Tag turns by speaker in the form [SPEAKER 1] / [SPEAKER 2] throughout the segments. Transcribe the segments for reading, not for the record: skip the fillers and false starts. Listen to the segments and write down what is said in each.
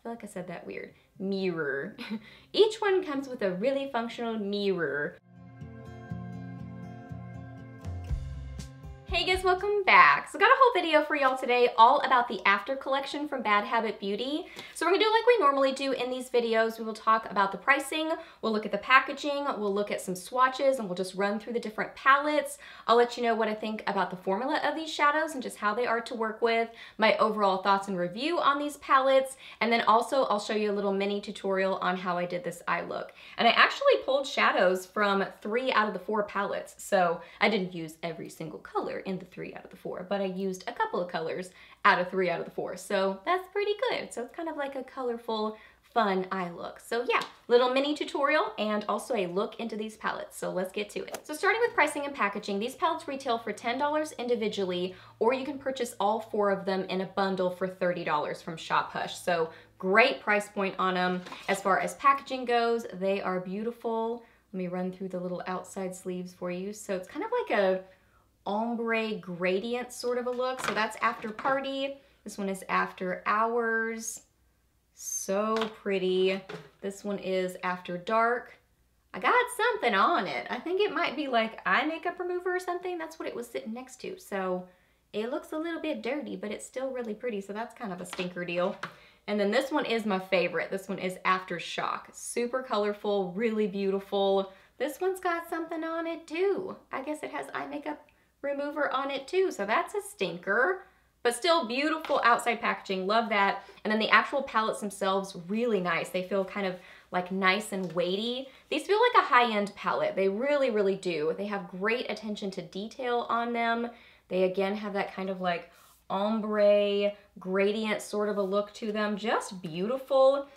[SPEAKER 1] feel like I said that weird. Mirror. Each one comes with a really functional mirror. Hey guys, welcome back. So got a whole video for y'all today all about the After collection from Bad Habit Beauty. So we're gonna do like we normally do in these videos. We will talk about the pricing, we'll look at the packaging, we'll look at some swatches, and we'll just run through the different palettes. I'll let you know what I think about the formula of these shadows and just how they are to work with, my overall thoughts and review on these palettes, and then also I'll show you a little mini tutorial on how I did this eye look. And I actually pulled shadows from 3 out of the 4 palettes, so I didn't use every single color in the 3 out of the 4, but I used a couple of colors out of 3 out of the 4, so that's pretty good. So it's kind of like a colorful, fun eye look. So yeah, little mini tutorial and also a look into these palettes. So let's get to it. So starting with pricing and packaging, these palettes retail for $10 individually, or you can purchase all 4 of them in a bundle for $30 from Shop Hush. So great price point on them. As far as packaging goes, they are beautiful. Let me run through the little outside sleeves for you. So it's kind of like a ombre gradient sort of a look. So that's After Party. This one is After Hours. So pretty. This one is After Dark. I got something on it. I think it might be like eye makeup remover or something. That's what it was sitting next to. So it looks a little bit dirty, but it's still really pretty. So that's kind of a stinker deal. And then this one is my favorite. This one is After Shock. Super colorful, really beautiful. This one's got something on it too. I guess it has eye makeup remover on it too, so that's a stinker, but still beautiful outside packaging. Love that. And then the actual palettes themselves, really nice. They feel kind of like nice and weighty. These feel like a high-end palette. They really, really do. They have great attention to detail on them. They again have that kind of like ombre gradient sort of a look to them. Just beautiful.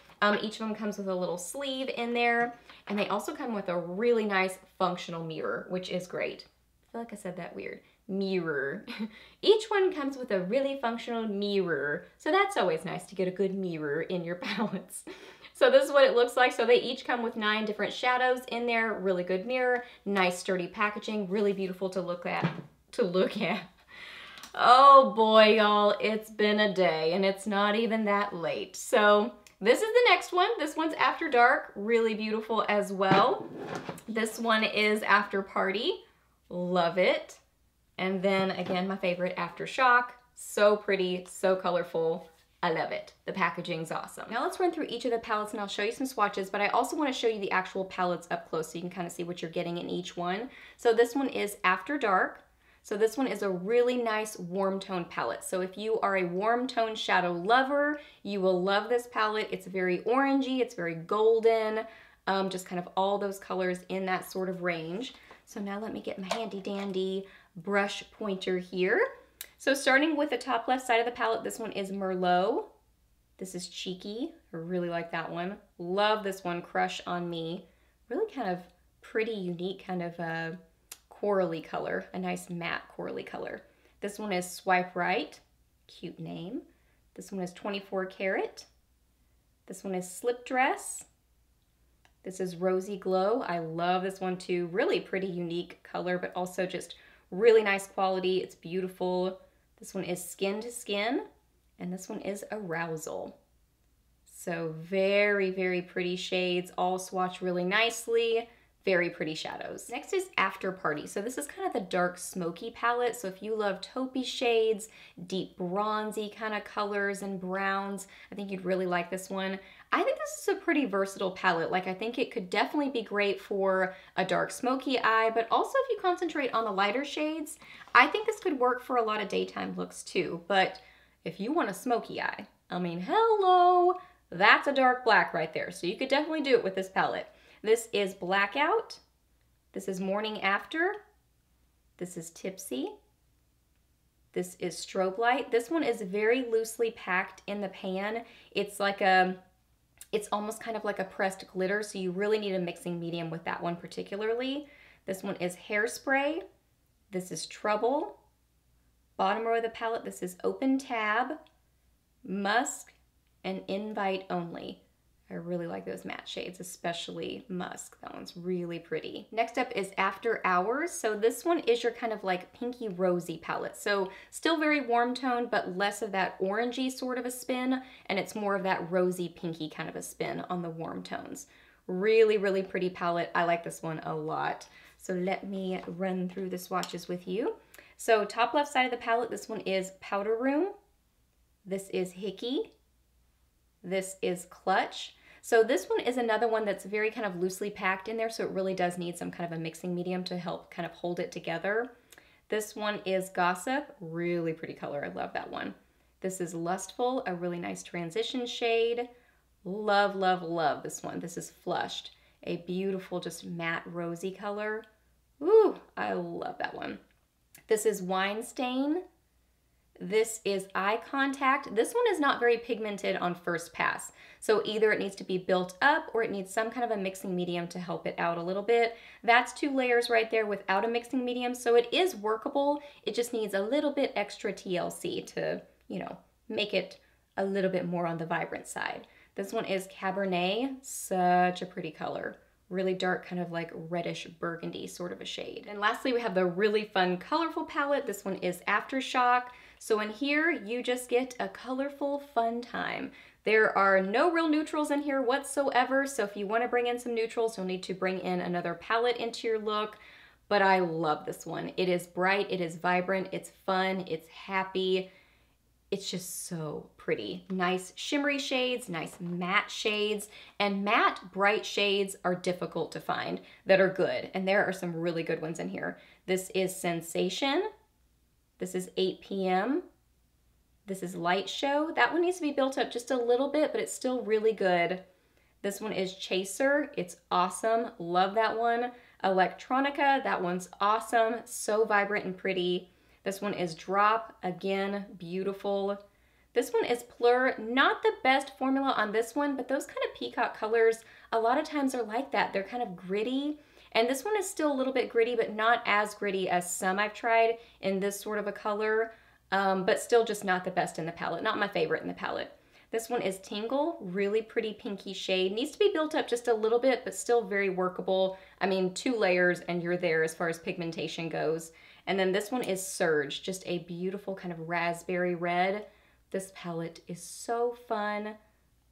[SPEAKER 1] Each of them comes with a little sleeve in there, and they also come with a really nice functional mirror, which is great. I feel like I said that weird. Mirror. Each one comes with a really functional mirror, so that's always nice to get a good mirror in your palettes. So this is what it looks like. So they each come with 9 different shadows in there. Really good mirror, nice sturdy packaging, really beautiful to look at. Oh boy, y'all, it's been a day and it's not even that late. So this is the next one. This one's After Dark, really beautiful as well. This one is After Party. Love it. And then again, my favorite, After Shock. So pretty, so colorful. I love it. The packaging's awesome. Now let's run through each of the palettes and I'll show you some swatches, but I also want to show you the actual palettes up close so you can kind of see what you're getting in each one. So this one is After Dark. So this one is a really nice warm tone palette. So if you are a warm tone shadow lover, you will love this palette. It's very orangey, it's very golden, just kind of all those colors in that sort of range. So now let me get my handy dandy brush pointer here. So starting with the top left side of the palette, this one is Merlot. This is Cheeky. I really like that one. Love this one, Crush on Me. Really kind of pretty, unique kind of corally color, a nice matte corally color. This one is Swipe Right. Cute name. This one is 24 Karat. This one is Slip Dress. This is Rosy Glow. I love this one too. Really pretty unique color, but also just really nice quality. It's beautiful. This one is Skin to Skin, and this one is Arousal. So very, very pretty shades, all swatch really nicely. Very pretty shadows. Next is After Party. So this is kind of the dark smoky palette. So if you love taupey shades, deep bronzy kind of colors and browns, I think you'd really like this one. I think this is a pretty versatile palette. Like I think it could definitely be great for a dark smoky eye, but also if you concentrate on the lighter shades, I think this could work for a lot of daytime looks too. But if you want a smoky eye, I mean, hello, that's a dark black right there. So you could definitely do it with this palette. This is Blackout. This is Morning After. This is Tipsy. This is Strobe Light. This one is very loosely packed in the pan. It's like it's almost kind of like a pressed glitter, so you really need a mixing medium with that one particularly. This one is Hairspray. This is Trouble. Bottom row of the palette, this is Open Tab, Musk, and Invite Only. I really like those matte shades, especially Musk. That one's really pretty. Next up is After Hours. So this one is your kind of like pinky rosy palette. So still very warm toned, but less of that orangey sort of a spin. And it's more of that rosy pinky kind of a spin on the warm tones. Really, really pretty palette. I like this one a lot. So let me run through the swatches with you. So top left side of the palette, this one is Powder Room. This is Hickey. This is Clutch. So this one is another one that's very kind of loosely packed in there, so it really does need some kind of a mixing medium to help kind of hold it together. This one is Gossip, really pretty color, I love that one. This is Lustful, a really nice transition shade. Love, love, love this one. This is Flushed, a beautiful just matte rosy color. Ooh, I love that one. This is Wine Stain. This is Eye Contact. This one is not very pigmented on first pass. So either it needs to be built up or it needs some kind of a mixing medium to help it out a little bit. That's 2 layers right there without a mixing medium. So it is workable. It just needs a little bit extra TLC to, you know, make it a little bit more on the vibrant side. This one is Cabernet. Such a pretty color. Really dark, kind of like reddish burgundy sort of a shade. And lastly, we have the really fun, colorful palette. This one is Aftershock. So in here, you just get a colorful, fun time. There are no real neutrals in here whatsoever, so if you want to bring in some neutrals, you'll need to bring in another palette into your look. But I love this one. It is bright, it is vibrant, it's fun, it's happy. It's just so pretty. Nice shimmery shades, nice matte shades, and matte bright shades are difficult to find that are good, and there are some really good ones in here. This is Sensation. This is 8 p.m. This is Light Show. That one needs to be built up just a little bit, but it's still really good. This one is Chaser. It's awesome. Love that one. Electronica. That one's awesome. So vibrant and pretty. This one is Drop. Again, beautiful. This one is Plur. Not the best formula on this one, but those kind of peacock colors a lot of times are like that. They're kind of gritty. And this one is still a little bit gritty, but not as gritty as some I've tried in this sort of a color, but still just not the best in the palette. Not my favorite in the palette. This one is Tingle, really pretty pinky shade. Needs to be built up just a little bit, but still very workable. I mean, 2 layers and you're there as far as pigmentation goes. And then this one is Surge, just a beautiful kind of raspberry red. This palette is so fun.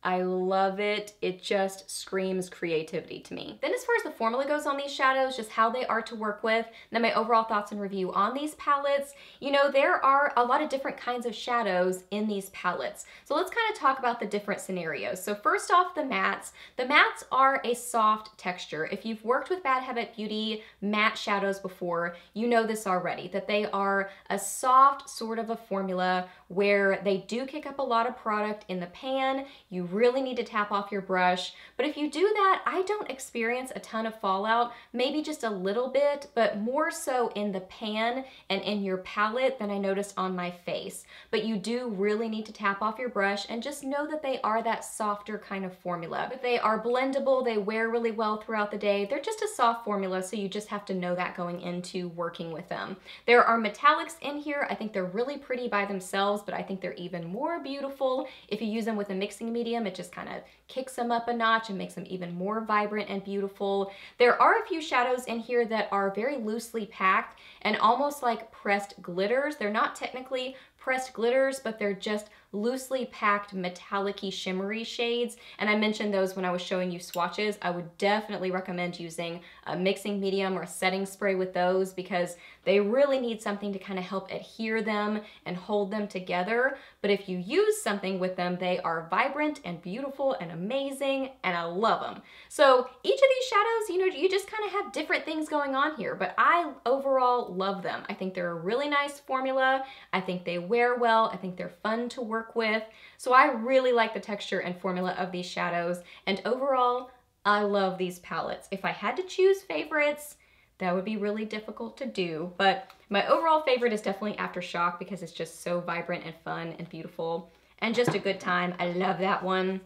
[SPEAKER 1] I love it. It just screams creativity to me. Then as far as the formula goes on these shadows, just how they are to work with, then my overall thoughts and review on these palettes, you know, there are a lot of different kinds of shadows in these palettes. So let's kind of talk about the different scenarios. So first off, the mattes. The mattes are a soft texture. If you've worked with Bad Habit Beauty matte shadows before, you know this already, that they are a soft sort of a formula where they do kick up a lot of product in the pan. You really need to tap off your brush, but if you do that, I don't experience a ton of fallout, maybe just a little bit, but more so in the pan and in your palette than I noticed on my face. But you do really need to tap off your brush and just know that they are that softer kind of formula. But they are blendable, they wear really well throughout the day. They're just a soft formula, so you just have to know that going into working with them. There are metallics in here. I think they're really pretty by themselves, but I think they're even more beautiful if you use them with a mixing medium. It just kind of kicks them up a notch and makes them even more vibrant and beautiful. There are a few shadows in here that are very loosely packed and almost like pressed glitters. They're not technically pressed glitters, but they're just loosely packed metallic-y shimmery shades, and I mentioned those when I was showing you swatches. I would definitely recommend using a mixing medium or a setting spray with those because they really need something to kind of help adhere them and hold them together. But if you use something with them, they are vibrant and beautiful and amazing, and I love them. So each of these shadows, you know, you just kind of have different things going on here, but I overall love them. I think they're a really nice formula. I think they wear well. I think they're fun to work with. So I really like the texture and formula of these shadows, and overall, I love these palettes. If I had to choose favorites, that would be really difficult to do, but my overall favorite is definitely Aftershock because it's just so vibrant and fun and beautiful and just a good time. I love that one.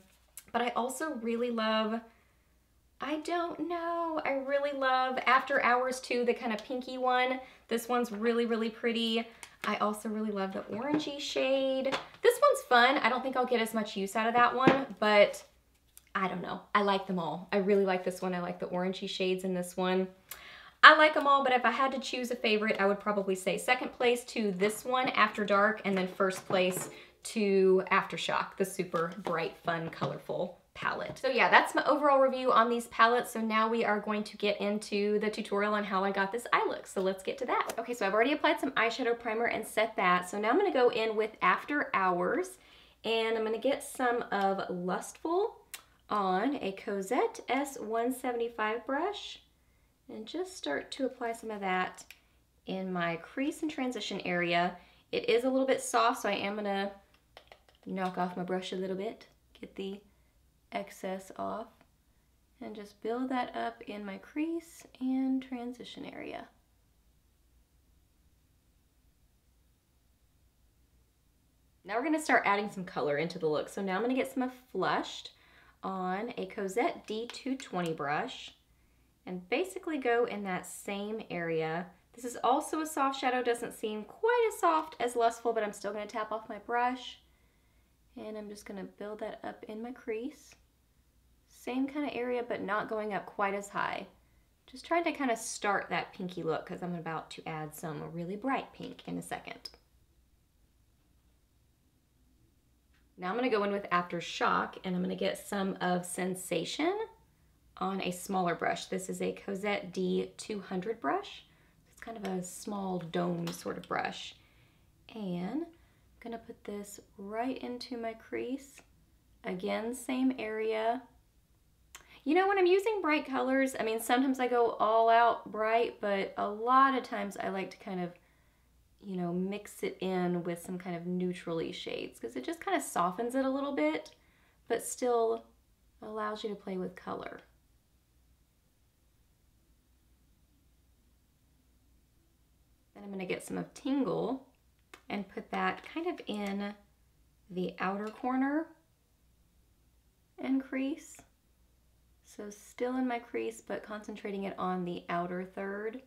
[SPEAKER 1] But I also really love, I don't know, I really love After Hours too, the kind of pinky one. This one's really, really pretty. I also really love the orangey shade. This one's fun. I don't think I'll get as much use out of that one, but I don't know. I like them all. I really like this one. I like the orangey shades in this one. I like them all, but if I had to choose a favorite, I would probably say second place to this one, After Dark, and then first place to Aftershock, the super bright, fun, colorful palette. So yeah, that's my overall review on these palettes. So now we are going to get into the tutorial on how I got this eye look. So let's get to that. Okay, so I've already applied some eyeshadow primer and set that. So now I'm gonna go in with After Hours, and I'm gonna get some of Lustful on a Cozette S175 brush and just start to apply some of that in my crease and transition area. It is a little bit soft, so I am gonna knock off my brush a little bit, get the excess off, and just build that up in my crease and transition area. Now we're gonna start adding some color into the look. So now I'm gonna get some of Flushed on a Cozette D220 brush and basically go in that same area. This is also a soft shadow, doesn't seem quite as soft as Lustful, but I'm still gonna tap off my brush and I'm just gonna build that up in my crease. Same kind of area, but not going up quite as high. Just trying to kind of start that pinky look because I'm about to add some really bright pink in a second. Now I'm gonna go in with Aftershock and I'm gonna get some of Sensation on a smaller brush. This is a Cozette D200 brush. It's kind of a small dome sort of brush. And I'm gonna put this right into my crease. Again, same area. You know, when I'm using bright colors, I mean, sometimes I go all out bright, but a lot of times I like to kind of, you know, mix it in with some kind of neutrally shades because it just kind of softens it a little bit, but still allows you to play with color. Then I'm going to get some of Tingle and put that kind of in the outer corner and crease. So still in my crease, but concentrating it on the outer third,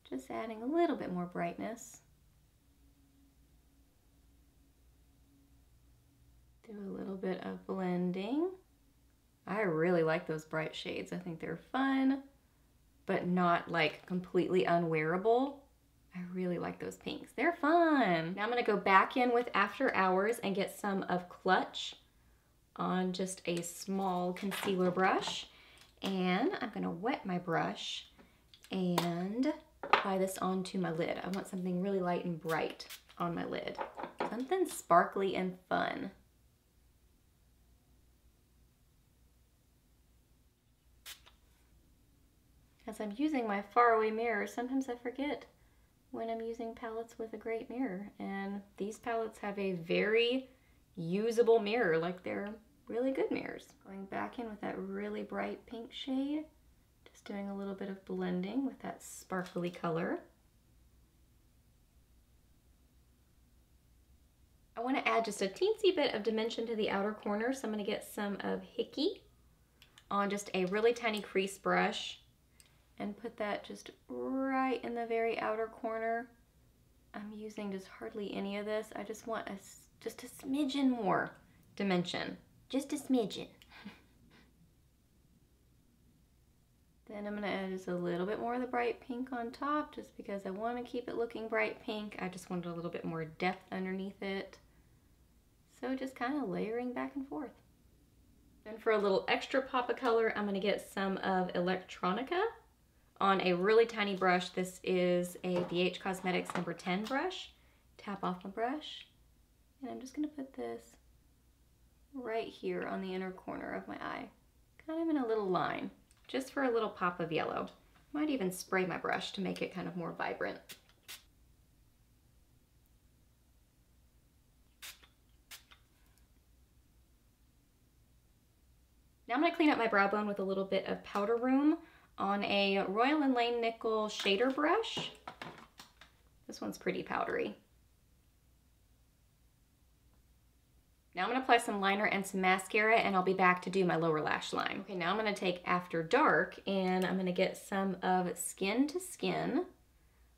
[SPEAKER 1] just adding a little bit more brightness. Do a little bit of blending. I really like those bright shades. I think they're fun, but not like completely unwearable. I really like those pinks. They're fun. Now I'm gonna go back in with After Hours and get some of Clutch on just a small concealer brush. And I'm gonna wet my brush and apply this onto my lid. I want something really light and bright on my lid. Something sparkly and fun. As I'm using my faraway mirror, sometimes I forget when I'm using palettes with a great mirror. And these palettes have a very usable mirror, like they're really good mirrors. Going back in with that really bright pink shade, just doing a little bit of blending with that sparkly color. I want to add just a teensy bit of dimension to the outer corner, so I'm going to get some of Hickey on just a really tiny crease brush and put that just right in the very outer corner. I'm using just hardly any of this. I just want just a smidgen more dimension. Just a smidgen. Then I'm gonna add just a little bit more of the bright pink on top just because I want to keep it looking bright pink. I just wanted a little bit more depth underneath it. So just kind of layering back and forth. And for a little extra pop of color, I'm gonna get some of Electronica on a really tiny brush. This is a BH Cosmetics number 10 brush. Tap off my brush, and I'm just gonna put this right here on the inner corner of my eye, kind of in a little line, just for a little pop of yellow. Might even spray my brush to make it kind of more vibrant. Now I'm gonna clean up my brow bone with a little bit of Powder Room on a Royal & Langnickel shader brush. This one's pretty powdery. Now I'm gonna apply some liner and some mascara, and I'll be back to do my lower lash line. Okay, now I'm gonna take After Dark and I'm gonna get some of Skin to Skin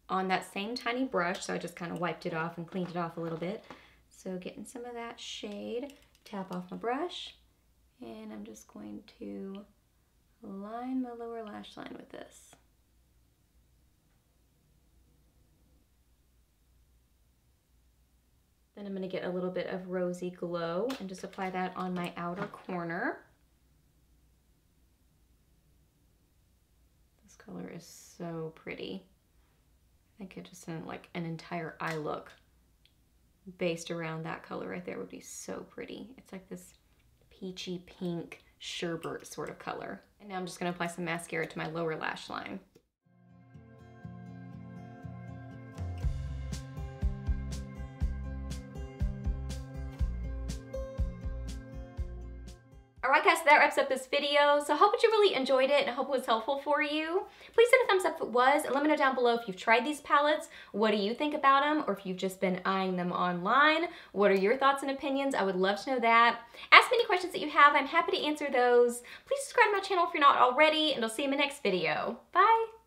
[SPEAKER 1] on that same tiny brush. So I just kind of wiped it off and cleaned it off a little bit. So getting some of that shade, tap off my brush, and I'm just going to line my lower lash line with this. Then I'm going to get a little bit of rosy glow and just apply that on my outer corner. This color is so pretty. I could just send like an entire eye look based around that color right there would be so pretty. It's like this peachy pink sherbet sort of color. And now I'm just going to apply some mascara to my lower lash line. Alright guys, so that wraps up this video. So I hope that you really enjoyed it and I hope it was helpful for you. Please hit a thumbs up if it was, and let me know down below if you've tried these palettes. What do you think about them? Or if you've just been eyeing them online. What are your thoughts and opinions? I would love to know that. Ask me any questions that you have. I'm happy to answer those. Please subscribe to my channel if you're not already, and I'll see you in my next video. Bye!